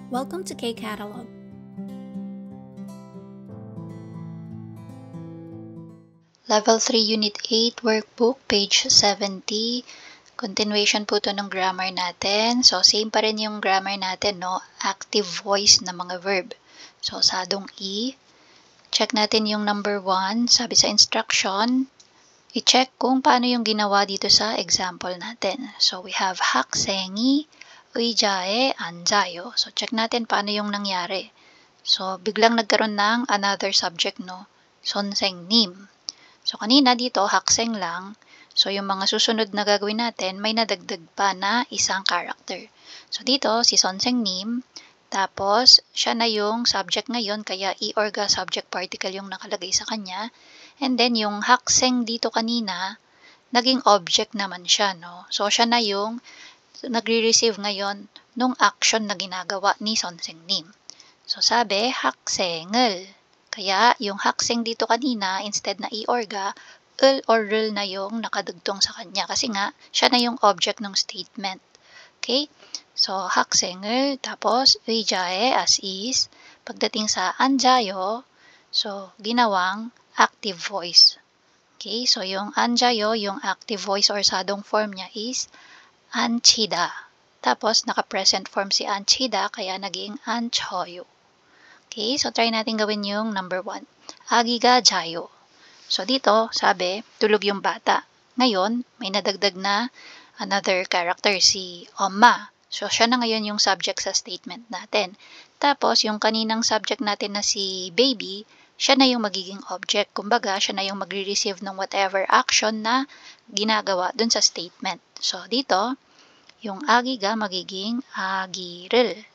Welcome to K-Catalog. Level 3 Unit 8 Workbook, page 70. Continuation po to ng grammar natin. So, same pa rin yung grammar natin, no? Active voice na mga verb. So, sadong E. Check natin yung number 1. Sabi sa instruction, i-check kung paano yung ginawa dito sa example natin. So, we have 학생이 의자에 앉아요. So, check natin paano yung nangyari. So, biglang nagkaroon ng another subject, no? 선생님. So, kanina dito, hakseng lang. So, yung mga susunod na gagawin natin, may nadagdag pa na isang character. So, dito, si 선생님. Tapos, siya na yung subject ngayon, kaya i-orga subject particle yung nakalagay sa kanya. And then, yung hakseng dito kanina, naging object naman siya, no? So, siya na yung nagre-receive ngayon nung action na ginagawa ni 선생님. So, sabi, 학생을. Kaya, yung hakseng dito kanina, instead na i-orga, 을 or rel na yung nakadugtong sa kanya. Kasi nga, siya na yung object ng statement. Okay? So, 학생을, tapos, 의자에 as is. Pagdating sa 앉아요, so, ginawang active voice. Okay? So, yung 앉아요, yung active voice or sadong form niya is 앉히다. Tapos, naka-present form si 앉히다, kaya naging 앉혀요. Okay, so try natin gawin yung number 1. 아기가 자요. So dito, sabi, tulog yung bata. Ngayon, may nadagdag na another character, si 엄마. So siya na ngayon yung subject sa statement natin. Tapos, yung kaninang subject natin na si baby, siya na yung magiging object. Kumbaga, siya na yung magre-receive ng whatever action na ginagawa dun sa statement. So dito, yung 아기가 magiging 아기를.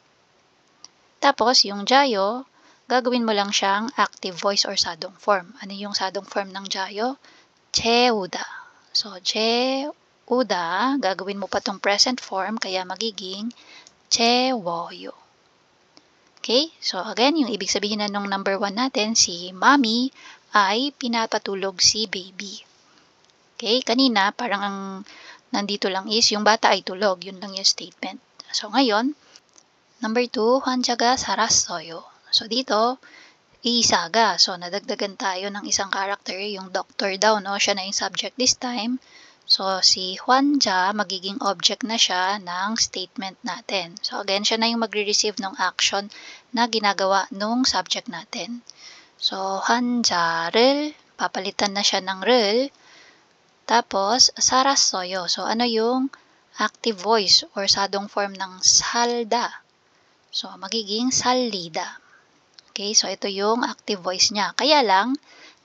Tapos, yung jayo, gagawin mo lang siyang active voice or sadong form. Ano yung sadong form ng jayo? 재우다. So, 재우다, gagawin mo pa tong present form, kaya magiging 재워요. Okay? So, again, yung ibig sabihin na nung number 1 natin, si mommy ay pinapatulog si baby. Okay? Kanina, parang ang nandito lang is, yung bata ay tulog. Yun lang yung statement. So, ngayon, number 2, 환자가 살았어요. So, dito, 이사가. So, nadagdagan tayo ng isang character, yung doctor daw, no? Siya na yung subject this time. So, si 환자, magiging object na siya ng statement natin. So, again, siya na yung magre-receive ng action na ginagawa nung subject natin. So, 환자를, papalitan na siya ng 를. Tapos, 살았어요. So, ano yung active voice or sadong form ng 살다? So, magiging 살리다. Okay, so ito yung active voice niya. Kaya lang,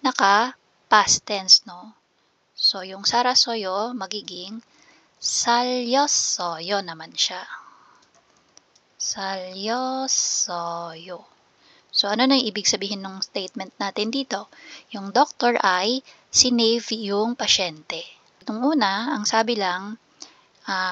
naka-past tense, no? So, yung 살았어요, magiging 살렸어요 naman siya. 살렸어요. So, ano na yung ibig sabihin ng statement natin dito? Yung doctor ay sinave yung pasyente. Nung una, ang sabi lang,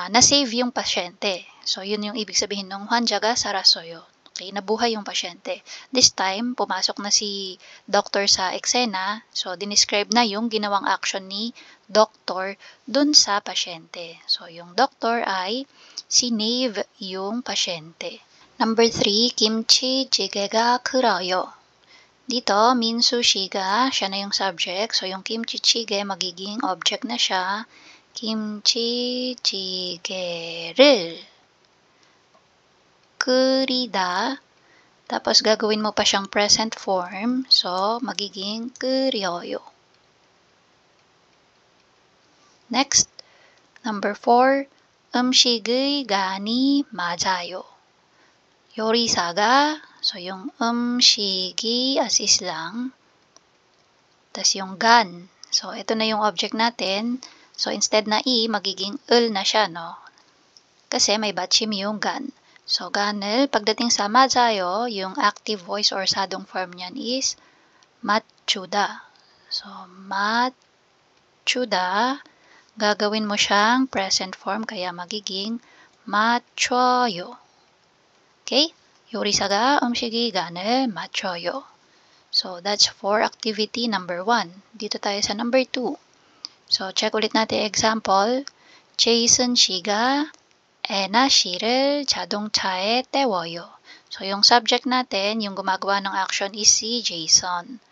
na-save yung pasyente. So, yun yung ibig sabihin ng 환자가 살았어요. Okay, nabuhay yung pasyente. This time, pumasok na si doctor sa eksena. So, dinescribe na yung ginawang action ni doctor dun sa pasyente. So, yung doctor ay sinave yung pasyente. Number 3, 김치찌개가 끓어요. Dito, 민수 씨가, siya na yung subject. So, yung 김치찌개 magiging object na siya. 김치찌개를 끓이다. Tapos, gagawin mo pa siyang present form. So, magiging 끓여요. Next, number 4, 음식의 간이 맞아요. 요리사가, so yung 음식이 as is lang. Tapos yung gan. So, ito na yung object natin. So, instead na i, magiging 을 na siya, no? Kasi may 받침 yung gan. So, gan을, pagdating sa 맞아요, yung active voice or sadong form niyan is 맞추다. So, 맞추다, gagawin mo siyang present form, kaya magiging 맞춰요. Okay? 요리사가 음식의 간을 맞춰요. So, that's for activity number 1. Dito tayo sa number 2. So, check ulit natin example. 제이슨 씨가 애나 씨를 자동차에 태워요. So, yung subject natin, yung gumagawa ng action is si Jason.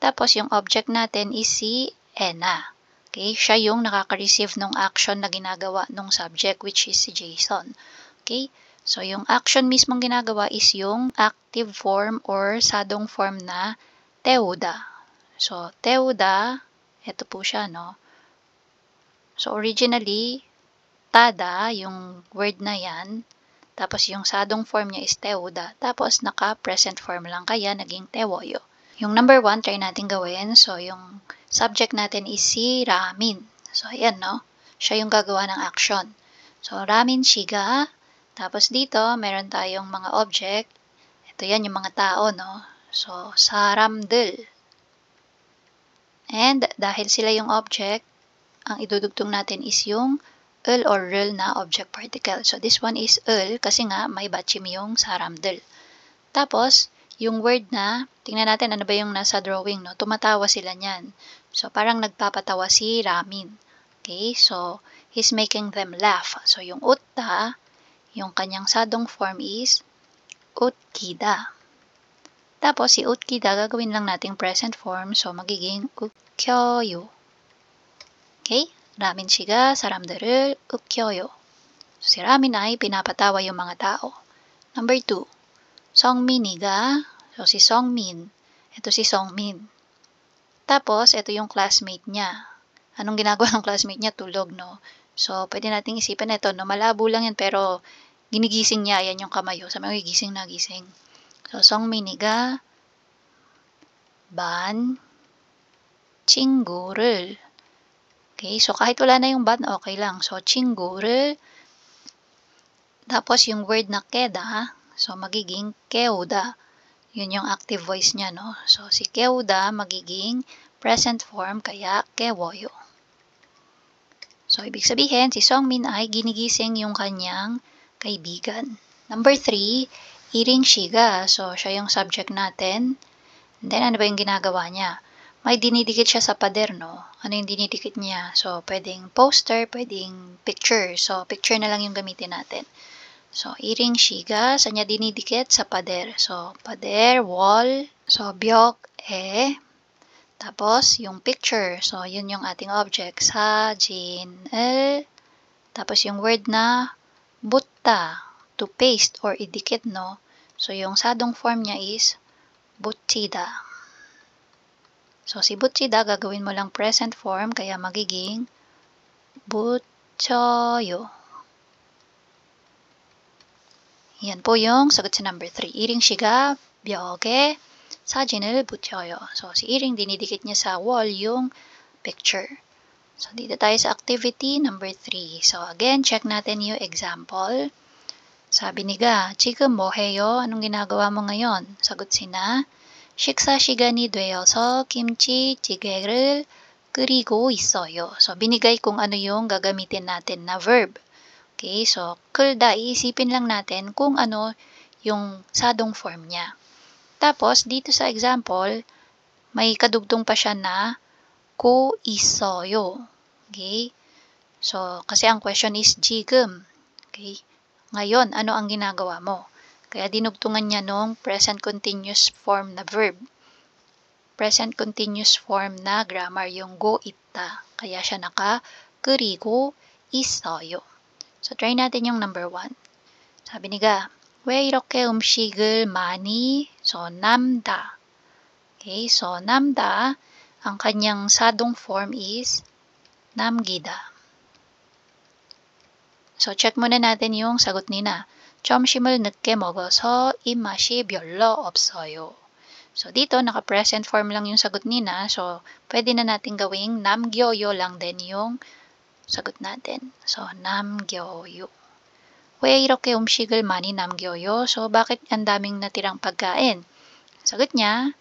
Tapos, yung object natin is si Ena. Okay? Siya yung nakaka-receive ng action na ginagawa ng subject, which is si Jason. Okay? So, yung action mismong ginagawa is yung active form or sadong form na Teuda. So, Teuda, ito po siya, no? So, originally, Tada, yung word na yan, tapos yung sadong form niya is Teuda, tapos naka-present form lang kaya naging Tewoyo. Yung number 1, try natin gawin. So, yung subject natin is si Ramin. So, ayan, no? Siya yung gagawa ng action. So, Ramin Shiga. Tapos dito, meron tayong mga object. Ito yan, yung mga tao, no? So, saram들. And dahil sila yung object, ang idudugtong natin is yung ul or rel na object particle. So, this one is ul kasi nga may batchim yung saram들. Tapos, yung word na, tingnan natin ano ba yung nasa drawing, no? Tumatawa sila niyan. So, parang nagpapatawa si Ramin. Okay? So, he's making them laugh. So, yung utta, yung kanyang sadong form is utkida. Tapos, si utkida, gagawin lang nating present form. So, magiging ukyoyo. Okay? Ramin siga, saram들을 ukyoyo. So, si Ramin ay pinapatawa yung mga tao. Number 2. Songminiga, so si Songmin, ito si Songmin. Tapos, ito yung classmate niya. Anong ginagawa ng classmate niya? Tulog, no? So, pwede nating isipin ito, no? Malabo lang yan, pero ginigising niya, yan yung kamayo. Sabi mo, gising na gising. So, Songminiga, ban, 친구를. Okay, so kahit wala na yung ban, okay lang. So, 친구를, tapos yung word na keda, so magiging keuda. Yun yung active voice niya, no? So, si keuda magiging present form, kaya kewoyo. So, ibig sabihin, si Songmin ay ginigising yung kanyang kaibigan. Number 3, iring shiga. So, siya yung subject natin. And then, ano ba yung ginagawa niya? May dinidikit siya sa pader, no? Ano yung dinidikit niya? So, pwedeng poster, pwedeng picture. So, picture na lang yung gamitin natin. So, iring shiga, saan niya dinidikit? Sa pader. So, pader, wall. So, byok, tapos, yung picture. So, yun yung ating object. Sajin, tapos, yung word na butta, to paste or idikit, no? So, yung sadong form niya is butchida. So, si butchida, gagawin mo lang present form, kaya magiging butchoyo. Yan po yung sagot sa number 3. Iring shiga 벽에 사진을 붙여요. So, si Iring dinidikit niya sa wall yung picture. So, dito tayo sa activity number 3. So, again, check natin yung example. Sabi ni Ga, 지금 뭐 해요? Anong ginagawa mo ngayon? Sagot si Na, 식사 시간이 되어서 김치찌개를 끓이고 있어요. So, binigay kung ano yung gagamitin natin na verb. Okay, so, kulda, iisipin lang natin kung ano yung sadong form niya. Tapos, dito sa example, may kadugtong pa siya na ko isoyo. Okay? So, kasi ang question is 지금. Okay? Ngayon, ano ang ginagawa mo? Kaya dinugtungan niya nung present continuous form na verb. Present continuous form na grammar, yung go itta. Kaya siya naka 그리고 있어요. So, try natin yung number 1. Sabi ni Ga, 왜 이렇게 음식을 많이 남다. Okay, so 남다, ang kanyang sadong form is 남기다. So, check muna natin yung sagot ni Na. 점심을 늦게 먹어서 입맛이 별로 없어요. So, dito, naka-present form lang yung sagot ni Na. So, pwede na natin gawing 남겨요 lang din yung sagot natin. So, 남겨요. 왜 이렇게 음식을 많이 남겨요? So, bakit ang daming natirang pagkain? Sagot niya,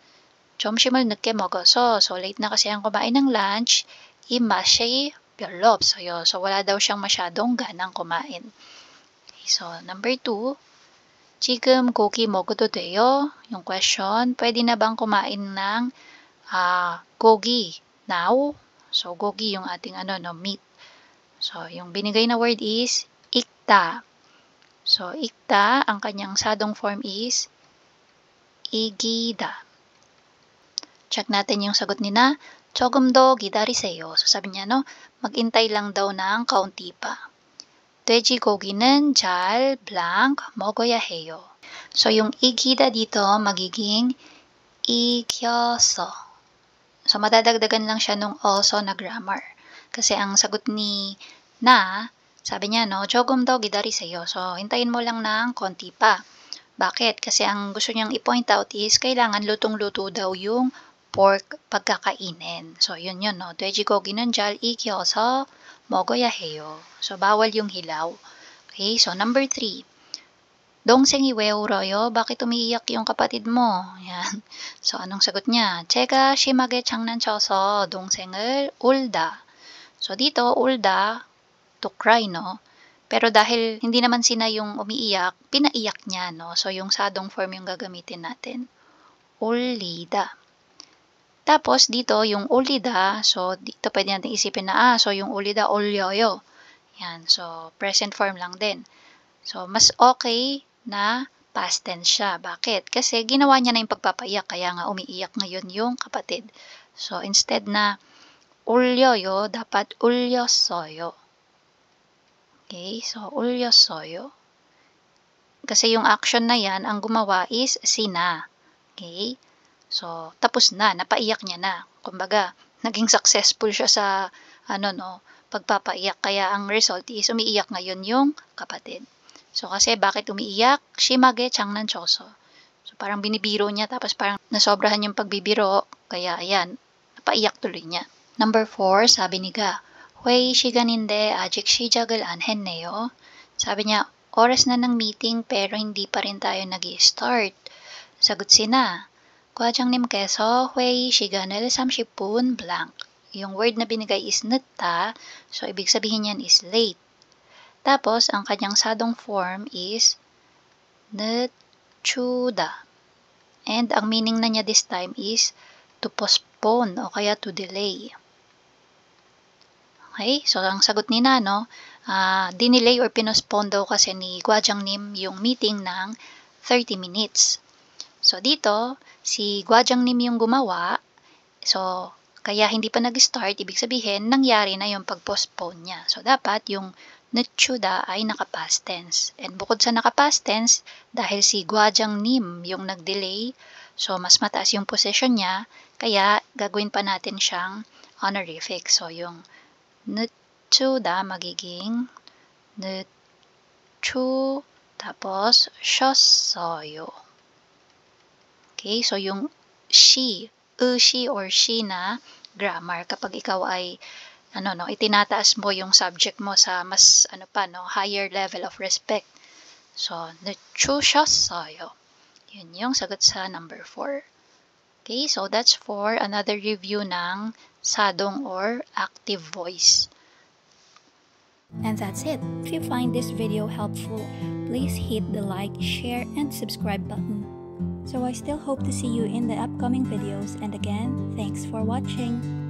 점심을 늦게 먹어서. So, late na kasi ang kumain ng lunch. 입맛이 별로 없어요. So, wala daw siyang masyadong ganang kumain. Okay, so, number 2, 지금 고기 먹어도 돼요? Yung question, pwede na bang kumain ng gogi now? So, gogi yung ating meat. So, yung binigay na word is ikta. So, ikda, ang kanyang sadong form is igida. Check natin yung sagot ni na. 조금 더 기다리세요. So, sabi niya, no, magintay lang daw ng kaunti pa. 돼지고기는 잘 blank 먹어야 해요. So, yung igida dito magiging 이겨서. So, madadagdagan lang siya nung also na grammar. Kasi ang sagot ni na, sabi niya, no, 조금 더 기다리세요. So, hintayin mo lang ng konti pa. Bakit? Kasi ang gusto niyang i-point out is kailangan lutong-luto daw yung pork pagkakainin. So, yun, no. 돼지고기는 잘 익혀서 먹어야 해요. So, bawal yung hilaw. Okay, so number 3. 동생이 왜 울어요? Bakit umiiyak yung kapatid mo? Yan. So, anong sagot niya? 제가 심하게 장난쳐서 동생을 울다. So, dito, ulda, to cry, no? Pero dahil hindi naman sina yung umiiyak, pinaiyak niya, no? So, yung sadong form yung gagamitin natin. Ulida. Tapos, dito, yung ulida, so, dito pwede natin isipin na, so, yung ulida, ulyoyo. Yan. So, present form lang din. So, mas okay na past tense siya. Bakit? Kasi ginawa niya na yung pagpapaiyak, kaya nga umiiyak ngayon yung kapatid. So, instead na 울려요, dapat 울렸어요. Okay, so 울렸어요. Kasi yung action na yan, ang gumawa is sina. Okay? So, tapos na, napaiyak niya na. Kumbaga, naging successful siya sa, pagpapaiyak. Kaya ang result is umiiyak ngayon yung kapatid. So, kasi bakit umiiyak? 심하게 장난쳐서. So, parang binibiro niya, tapos parang nasobrahan yung pagbibiro. Kaya, ayan, napaiyak tuloy niya. Number 4, sabi ni Ga, 회의 시간인데 아직 시작을 안 했네요. Sabi niya, oras na ng meeting pero hindi pa rin tayo nag-i-start. Sagot si na, 과장님께서 회의 시간을 30분 blank. Yung word na binigay is 늦다, so ibig sabihin yan is late. Tapos, ang kanyang sadong form is 늦추다. And ang meaning na niya this time is to postpone o kaya to delay. Okay, so ang sagot ni Nano, dinelay or pinospone daw kasi ni Gwajangnim yung meeting ng 30 minutes. So dito, si Gwajangnim yung gumawa, so kaya hindi pa nag-start, ibig sabihin, nangyari na yung pag-postpone niya. So dapat yung 늦추다 ay naka-past tense. And bukod sa naka-past tense, dahil si Gwajangnim yung nag-delay, so mas mataas yung position niya, kaya gagawin pa natin siyang honorific. So yung 늦추다 magiging 늦추 tapos 쉬었어요. Okay, so yung she, she or she na grammar kapag ikaw ay itinataas mo yung subject mo sa mas higher level of respect. So, 늦추셨어요. Yun yung sagot sa number 4. Okay, so that's for another review ng sadong or active voice. And that's it. If you find this video helpful, please hit the like, share, and subscribe button. So I still hope to see you in the upcoming videos, and again, thanks for watching.